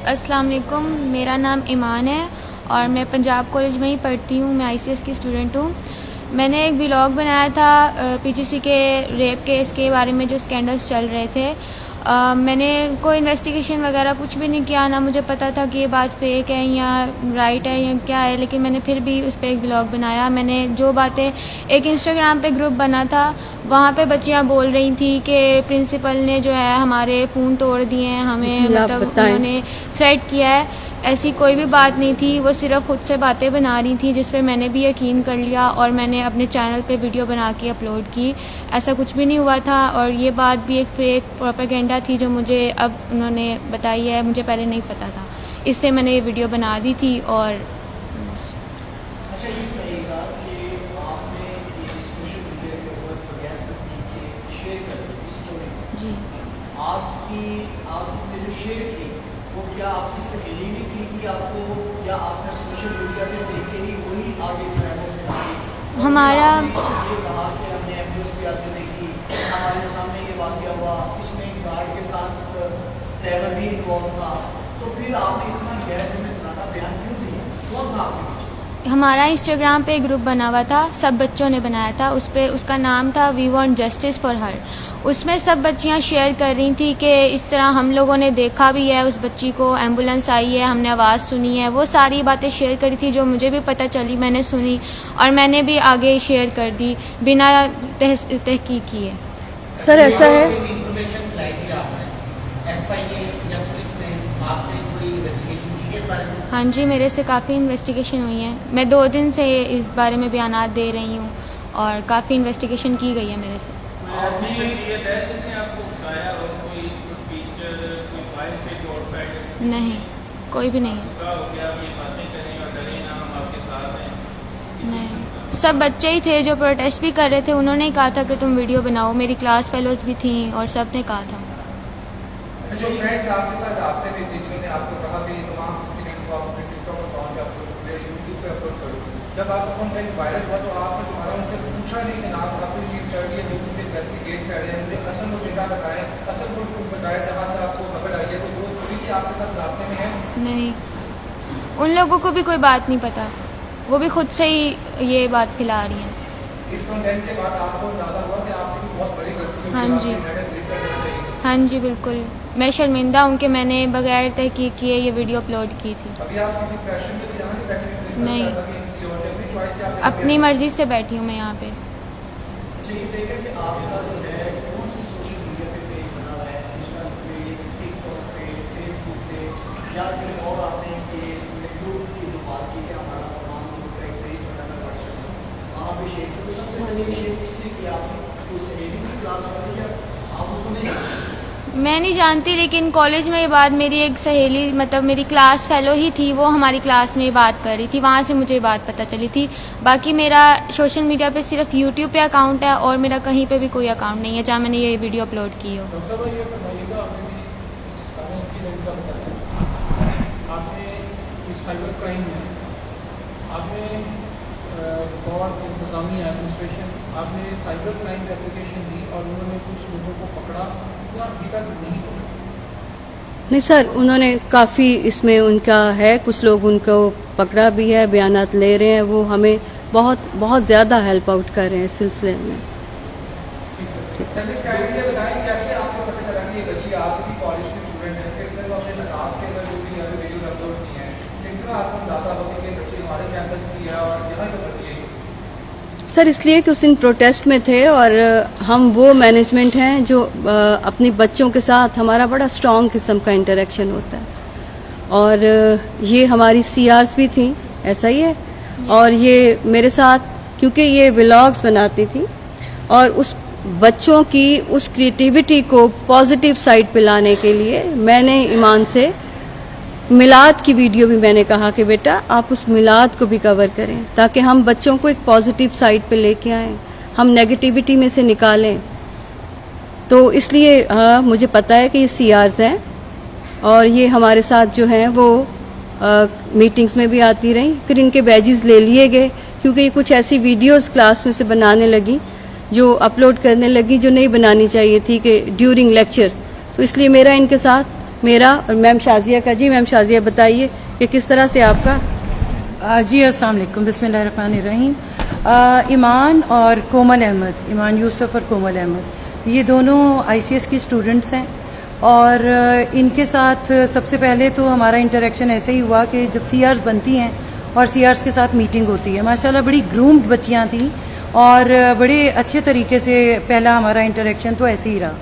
السلام علیکم، میرا نام ایمان ہے اور میں پنجاب کالج میں ہی پڑھتی ہوں. میں آئی سی ایس کی اسٹوڈنٹ ہوں. میں نے ایک ولاگ بنایا تھا پی جی سی کے ریپ کیس کے بارے میں جو اسکینڈلس چل رہے تھے. میں نے کوئی انویسٹیگیشن وغیرہ کچھ بھی نہیں کیا، نہ مجھے پتہ تھا کہ یہ بات فیک ہے یا رائٹ ہے یا کیا ہے، لیکن میں نے پھر بھی اس پہ ایک ولاگ بنایا. میں نے جو باتیں ایک انسٹاگرام پہ گروپ بنا تھا، وہاں پہ بچیاں بول رہی تھیں کہ پرنسپل نے جو ہے ہمارے فون توڑ دیے ہیں، ہمیں مطلب انہوں نے سیٹ کیا ہے. ایسی کوئی بھی بات نہیں تھی، وہ صرف خود سے باتیں بنا رہی تھیں جس پہ میں نے بھی یقین کر لیا اور میں نے اپنے چینل پہ ویڈیو بنا کے اپلوڈ کی. ایسا کچھ بھی نہیں ہوا تھا اور یہ بات بھی ایک فیک پروپیگنڈا تھی جو مجھے اب انہوں نے بتائی ہے، مجھے پہلے نہیں پتہ تھا، اس سے میں نے یہ ویڈیو بنا دی تھی. اور جی آپ نے جو شیئر کی وہ کیا آپ کی سہیلی نے کی تھی آپ کو، یا آپ نے سوشل میڈیا سے دیکھ کے ہی وہی آگے ہمارا یہ کہا کہ ہم نے نیوز پہ آتے دیکھی، ہمارے سامنے یہ واقعہ ہوا، اس میں گارڈ کے ساتھ ڈرائیور بھی انوالو تھا، تو پھر آپ نے اتنا غیر ذمہ دارانہ بیان کیوں دیا؟ کون تھا آپ کے پیچھے؟ ہمارا انسٹاگرام پہ گروپ بنا ہوا تھا، سب بچوں نے بنایا تھا. اس کا نام تھا we want justice for her. اس میں سب بچیاں شیئر کر رہی تھیں کہ اس طرح ہم لوگوں نے دیکھا بھی ہے، اس بچی کو ایمبولینس آئی ہے، ہم نے آواز سنی ہے. وہ ساری باتیں شیئر کری تھی جو مجھے بھی پتہ چلی، میں نے سنی اور میں نے بھی آگے شیئر کر دی بنا تحقیق کیے. سر ایسا ہے ہاں جی، میرے سے کافی انویسٹیگیشن ہوئی ہیں. میں 2 دن سے اس بارے میں بیانات دے رہی ہوں اور کافی انویسٹیگیشن کی گئی ہے میرے سے. نہیں، کوئی بھی نہیں ہے. نہیں، سب بچے ہی تھے جو پروٹیسٹ بھی کر رہے تھے، انہوں نے کہا تھا کہ تم ویڈیو بناؤ. میری کلاس فیلوز بھی تھیں اور سب نے کہا تھا. جو فرینڈز آپ کے ساتھ رابطے میں تھے جنہوں نے آپ کو کہا کہ یہ تمام انسیڈنٹ کو آپ ٹک ٹاک اور سانگ اپلوڈ کریں، یوٹیوب پہ اپلوڈ کرو، جب آپ کا کانٹینٹ وائرل ہوا تو آپ نے تمہارا ان سے پوچھا نہیں کہ آپ کو یہ کر رہی ہے، لوگ ان سے انویسٹیگیٹ کر رہے ہیں، مجھے اصل وہ جگہ بتائیں، اصل وہ کچھ بتائے جہاں سے آپ کو خبر آئی ہے، تو وہ تھوڑی سی آپ کے ساتھ رابطے میں ہے؟ نہیں، ان لوگوں کو بھی کوئی بات نہیں پتہ، وہ بھی خود سے ہی یہ بات پھیلا رہی ہیں. اس کانٹینٹ کے بعد آپ کو اندازہ ہوا کہ آپ سے کوئی بہت بڑی غلطی ہاں جی، ہوئی؟ ہاں جی بالکل. میں شرمندہ ہوں کہ میں نے بغیر تحقیق کیے یہ ویڈیو اپلوڈ کی تھی. ابھی آپ کسی پریشر میں تو یہاں نہیں بیٹھے؟ نہیں، کسی اور نے اپنی چوائس سے آپ اپنی مرضی سے بیٹھی ہوں میں یہاں پہ. اچھا یہ دیکھیں کہ آپ کا جو ہے کون سی سوشل میڈیا پہ پیج بنا ہوا ہے، انسٹاگرام پہ، ٹک ٹاک پہ، فیس بک پہ، یا پھر اور آپ نے کہ یوٹیوب کی جو بات کی کہ ہمارا تمام لوگ کا ایک پیج بنا ہوا واٹس ایپ میں وہاں پہ شیئر کیا. تو سب سے پہلے شیئر کس نے کیا؟ آپ کی کوئی سہیلی کی کلاس والی یا آپ اس کو نہیں جانتے؟ میں نہیں جانتی، لیکن کالج میں یہ بات میری ایک سہیلی مطلب میری کلاس فیلو ہی تھی، وہ ہماری کلاس میں یہ بات کر رہی تھی، وہاں سے مجھے یہ بات پتہ چلی تھی. باقی میرا سوشل میڈیا پہ صرف یوٹیوب پہ اکاؤنٹ ہے اور میرا کہیں پہ بھی کوئی اکاؤنٹ نہیں ہے جہاں میں نے یہ ویڈیو اپلوڈ کی ہو. سائبر کرائم ہے، آپ نے گورنمنٹ انتظامیہ ایڈمنسٹریشن آپ نے سائبر کرائم کی اپلیکیشن دی اور انہوں نے کچھ لوگوں کو پکڑا، اتنا ابھی تک نہیں سر، انہوں نے کافی اس میں ان کا ہے، کچھ لوگ ان کو پکڑا بھی ہے، بیانات لے رہے ہیں، وہ ہمیں بہت زیادہ ہیلپ آؤٹ کر رہے ہیں اس سلسلے میں. کیسے آپ کو پتہ چلا کہ یہ بچی آپ کی کالج کی اسٹوڈنٹ ہے؟ کس طرح آپ نے آپ کے اندر جو بھی ویڈیوز اپلوڈ کی ہیں، کس طرح آپ کو اندازہ ہو کہ یہ بچی ہمارے کیمپس کی ہے اور یہاں پہ پڑھتی ہے؟ سر اس لیے کہ اس دن پروٹیسٹ میں تھے اور ہم وہ مینجمنٹ ہیں جو اپنی بچوں کے ساتھ ہمارا بڑا اسٹرانگ قسم کا انٹریکشن ہوتا ہے، اور یہ ہماری سی آرز بھی تھیں، ایسا ہی ہے. اور یہ میرے ساتھ کیونکہ یہ ولاگز بناتی تھی اور اس بچوں کی اس کریٹیوٹی کو پازیٹیو سائڈ پہ لانے کے لیے میں نے ایمان سے میلاد کی ویڈیو بھی میں نے کہا کہ بیٹا آپ اس میلاد کو بھی کور کریں تاکہ ہم بچوں کو ایک پازیٹیو سائڈ پہ لے کے آئیں، ہم نیگیٹیوٹی میں سے نکالیں. تو اس لیے مجھے پتہ ہے کہ یہ سی آرز ہیں اور یہ ہمارے ساتھ جو ہیں وہ میٹنگز میں بھی آتی رہیں. پھر ان کے بیجز لے لیے گئے کیونکہ یہ کچھ ایسی ویڈیوز کلاس میں سے بنانے لگی جو اپلوڈ کرنے لگی جو نہیں بنانی چاہیے تھی کہ ڈیورنگ لیکچر. تو اس لیے میرا ان کے ساتھ میرا اور میم شازیہ کا. جی میم شازیہ بتائیے کہ کس طرح سے آپ کا. جی السلام علیکم. بسم اللہ الرحمن الرحیم. ایمان اور کومل احمد، ایمان یوسف اور کومل احمد، یہ دونوں آئی سی ایس کی اسٹوڈنٹس ہیں، اور ان کے ساتھ سب سے پہلے تو ہمارا انٹریکشن ایسے ہی ہوا کہ جب سی آرز بنتی ہیں اور سی آرز کے ساتھ میٹنگ ہوتی ہے، ماشاءاللہ بڑی گرومڈ بچیاں تھیں اور بڑے اچھے طریقے سے پہلا ہمارا انٹریکشن تو ایسے ہی رہا.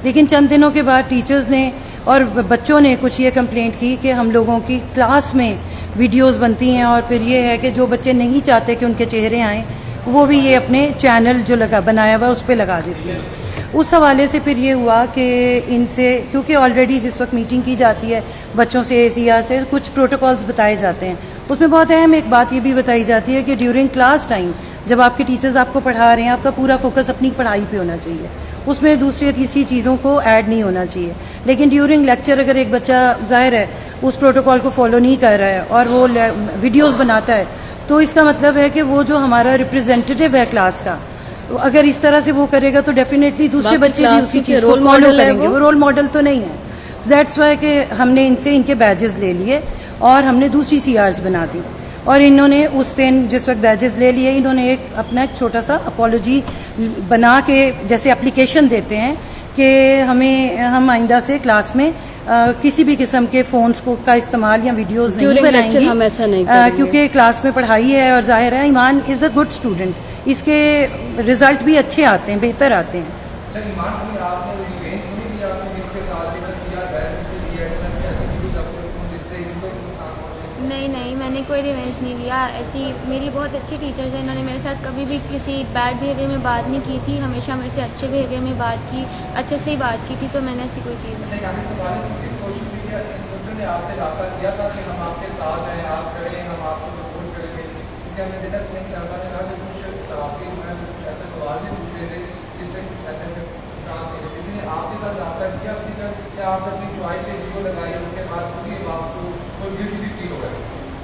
لیکن چند دنوں کے بعد ٹیچرز نے اور بچوں نے کچھ یہ کمپلینٹ کی کہ ہم لوگوں کی کلاس میں ویڈیوز بنتی ہیں، اور پھر یہ ہے کہ جو بچے نہیں چاہتے کہ ان کے چہرے آئیں وہ بھی یہ اپنے چینل جو بنایا ہوا اس پہ لگا دیتی ہیں. اس حوالے سے پھر یہ ہوا کہ ان سے، کیونکہ آلریڈی جس وقت میٹنگ کی جاتی ہے بچوں سے سیاح سے کچھ پروٹوکولز بتائے جاتے ہیں، اس میں بہت اہم ایک بات یہ بھی بتائی جاتی ہے کہ ڈیورنگ کلاس ٹائم جب آپ کے ٹیچرز آپ کو پڑھا رہے ہیں، آپ کا پورا فوکس اپنی پڑھائی پہ ہونا چاہیے، اس میں دوسری تیسری چیزوں کو ایڈ نہیں ہونا چاہیے. لیکن ڈیورنگ لیکچر اگر ایک بچہ ظاہر ہے اس پروٹوکول کو فالو نہیں کر رہا ہے اور وہ ویڈیوز بناتا ہے، تو اس کا مطلب ہے کہ وہ جو ہمارا ریپرزینٹیو ہے کلاس کا، اگر اس طرح سے وہ کرے گا تو ڈیفینیٹلی دوسرے بچے بھی اسی چیز کو فالو کریں گے. وہ رول ماڈل تو نہیں ہے. دیٹس وائی کہ ہم نے ان سے ان کے بیجز لے لیے اور ہم نے دوسری سی آرز بنا دی، اور انہوں نے اس دن جس وقت بیجز لے لیے انہوں نے ایک اپنا ایک چھوٹا سا اپالوجی بنا کے جیسے اپلیکیشن دیتے ہیں کہ ہم آئندہ سے کلاس میں کسی بھی قسم کے فونز کا استعمال یا ویڈیوز نہیں بنائیں گے، ہم ایسا نہیں کریں گے کیونکہ کلاس میں پڑھائی ہے. اور ظاہر ہے ایمان از اے گڈ اسٹوڈنٹ، اس کے رزلٹ بھی اچھے آتے ہیں، بہتر آتے ہیں. اچھا ایمان بھائی، آپ نے رینج نہیں دیا آپ نے اس کے ساتھ نہیں میں نے کوئی ریونج نہیں لیا. ایسی میری بہت اچھی ٹیچرز ہیں، انہوں نے میرے ساتھ کبھی بھی کسی بیڈ بیہیویئر میں بات نہیں کی تھی، ہمیشہ میرے سے اچھے بیہیویئر میں بات کی، اچھے سے ہی بات کی تھی، تو میں نے ایسی کوئی چیز نہیں. سوشل میڈیا نے آپ سے رابطہ کیا تھا کہ ہم آپ کے ساتھ ہیں، آپ کریں، ہم آپ کو سپورٹ کریں گے، کیونکہ ہم نے دیکھا سیم صاحبہ نے کہا کہ کچھ صحافی کچھ ایسے سوال بھی پوچھ رہے تھے جس سے ایسے چانس دے رہے تھے. لیکن آپ کے ساتھ رابطہ کیا اپنی کہ آپ اپنی چوائس سے ویڈیو لگائی، اس کے بعد خود ہی آپ کو کوئی ویڈیو بھی فیل ہو گیا؟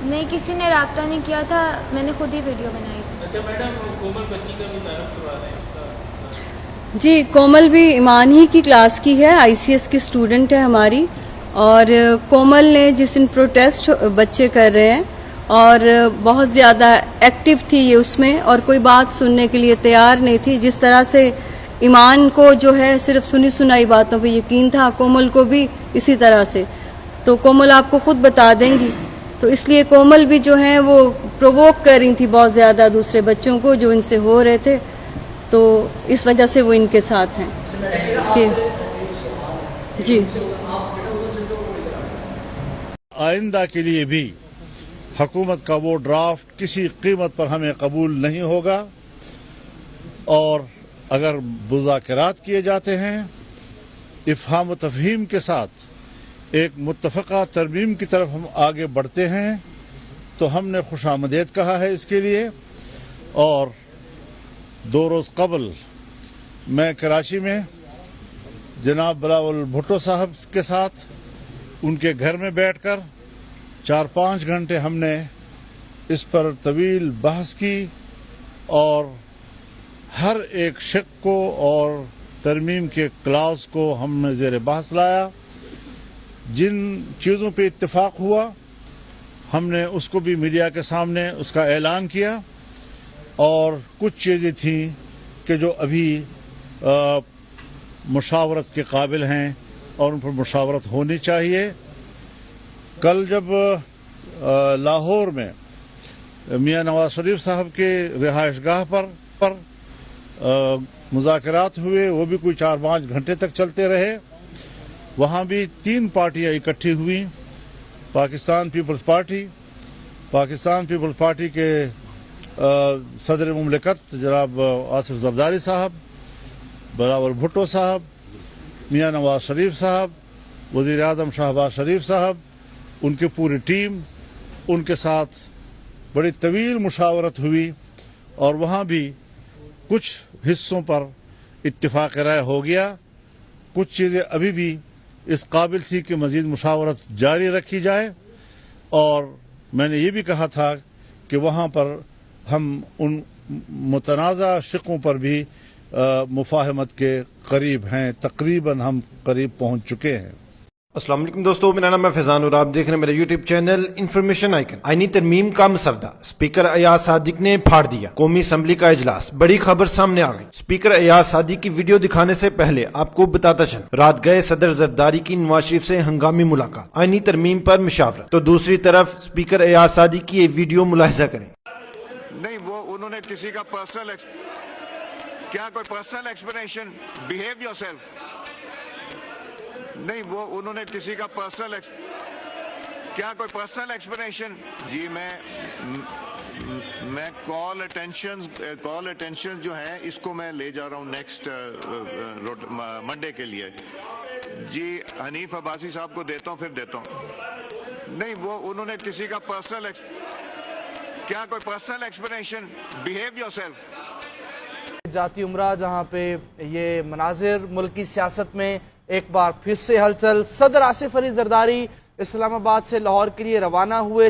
نہیں، کسی نے رابطہ نہیں کیا تھا، میں نے خود ہی ویڈیو بنائی تھی. اچھا میڈم، کومل بچی کا بھی تعارف کروا دیں. جی کومل بھی ایمان ہی کی کلاس کی ہے، آئی سی ایس کی اسٹوڈنٹ ہے ہماری. اور کومل نے جس دن پروٹیسٹ بچے کر رہے ہیں اور بہت زیادہ ایکٹیو تھی یہ اس میں، اور کوئی بات سننے کے لیے تیار نہیں تھی. جس طرح سے ایمان کو جو ہے صرف سنی سنائی باتوں پہ یقین تھا، کومل کو بھی اسی طرح سے. تو کومل آپ کو خود بتا دیں گی. تو اس لیے کومل بھی جو ہیں وہ پرووک کر رہی تھی بہت زیادہ دوسرے بچوں کو جو ان سے ہو رہے تھے، تو اس وجہ سے وہ ان کے ساتھ ہیں. جی آئندہ کے لیے بھی حکومت کا وہ ڈرافٹ کسی قیمت پر ہمیں قبول نہیں ہوگا، اور اگر مذاکرات کیے جاتے ہیں افہام و تفہیم کے ساتھ ایک متفقہ ترمیم کی طرف ہم آگے بڑھتے ہیں، تو ہم نے خوش آمدید کہا ہے اس کے لیے. اور 2 روز قبل میں کراچی میں جناب بلاول بھٹو صاحب کے ساتھ ان کے گھر میں بیٹھ کر 4-5 گھنٹے ہم نے اس پر طویل بحث کی، اور ہر ایک شق کو اور ترمیم کے کلاز کو ہم نے زیر بحث لایا. جن چیزوں پہ اتفاق ہوا ہم نے اس کو بھی میڈیا کے سامنے اس کا اعلان کیا، اور کچھ چیزیں تھیں کہ جو ابھی مشاورت کے قابل ہیں اور ان پر مشاورت ہونی چاہیے. کل جب لاہور میں میاں نواز شریف صاحب کے رہائش گاہ پر مذاکرات ہوئے، وہ بھی کوئی 4-5 گھنٹے تک چلتے رہے. وہاں بھی 3 پارٹیاں اکٹھی ہوئیں، پاکستان پیپلز پارٹی کے صدر مملکت جناب آصف زرداری صاحب، بلاول بھٹو صاحب، میاں نواز شریف صاحب، وزیر اعظم شہباز شریف صاحب، ان کی پوری ٹیم، ان کے ساتھ بڑی طویل مشاورت ہوئی، اور وہاں بھی کچھ حصوں پر اتفاق رائے ہو گیا. کچھ چیزیں ابھی بھی اس قابل تھی کہ مزید مشاورت جاری رکھی جائے، اور میں نے یہ بھی کہا تھا کہ وہاں پر ہم ان متنازع شقوں پر بھی مفاہمت کے قریب ہیں، تقریباً ہم قریب پہنچ چکے ہیں. السلام علیکم دوستو، میرا نام ہے فیضان اور آپ دیکھ رہے ہیں میرا یوٹیوب چینل انفارمیشن آئیکن۔ آئینی ترمیم کا مسودہ اسپیکر ایاز صادق نے پھاڑ دیا، قومی اسمبلی کا اجلاس، بڑی خبر سامنے آ گئی۔ اسپیکر ایاز صادق کی ویڈیو دکھانے سے پہلے آپ کو بتاتا چلوں، رات گئے صدر زرداری کی نواز شریف سے ہنگامی ملاقات، آئینی ترمیم پر مشاورت، تو دوسری طرف اسپیکر ایاز صادق کی یہ ویڈیو ملاحظہ کریں۔ نہیں، وہ انہوں نے کسی کا پرسنل، کیا کوئی personal explanation, behave your self. نہیں، وہ انہوں نے کسی کا پرسنل، کیا کوئی پرسنل ایکسپلینیشن۔ جی میں کال اٹینشن جو ہے اس کو میں لے جا رہا ہوں نیکسٹ منڈے کے لیے۔ جی حنیف عباسی صاحب کو دیتا ہوں، پھر دیتا ہوں۔ نہیں، وہ انہوں نے کسی کا پرسنل، کیا کوئی personal explanation, behave your self. جاتی عمرہ جہاں پہ یہ مناظر ملک کی سیاست میں ایک بار پھر سے ہلچل۔ صدر آصف علی زرداری اسلام آباد سے لاہور کے لیے روانہ ہوئے۔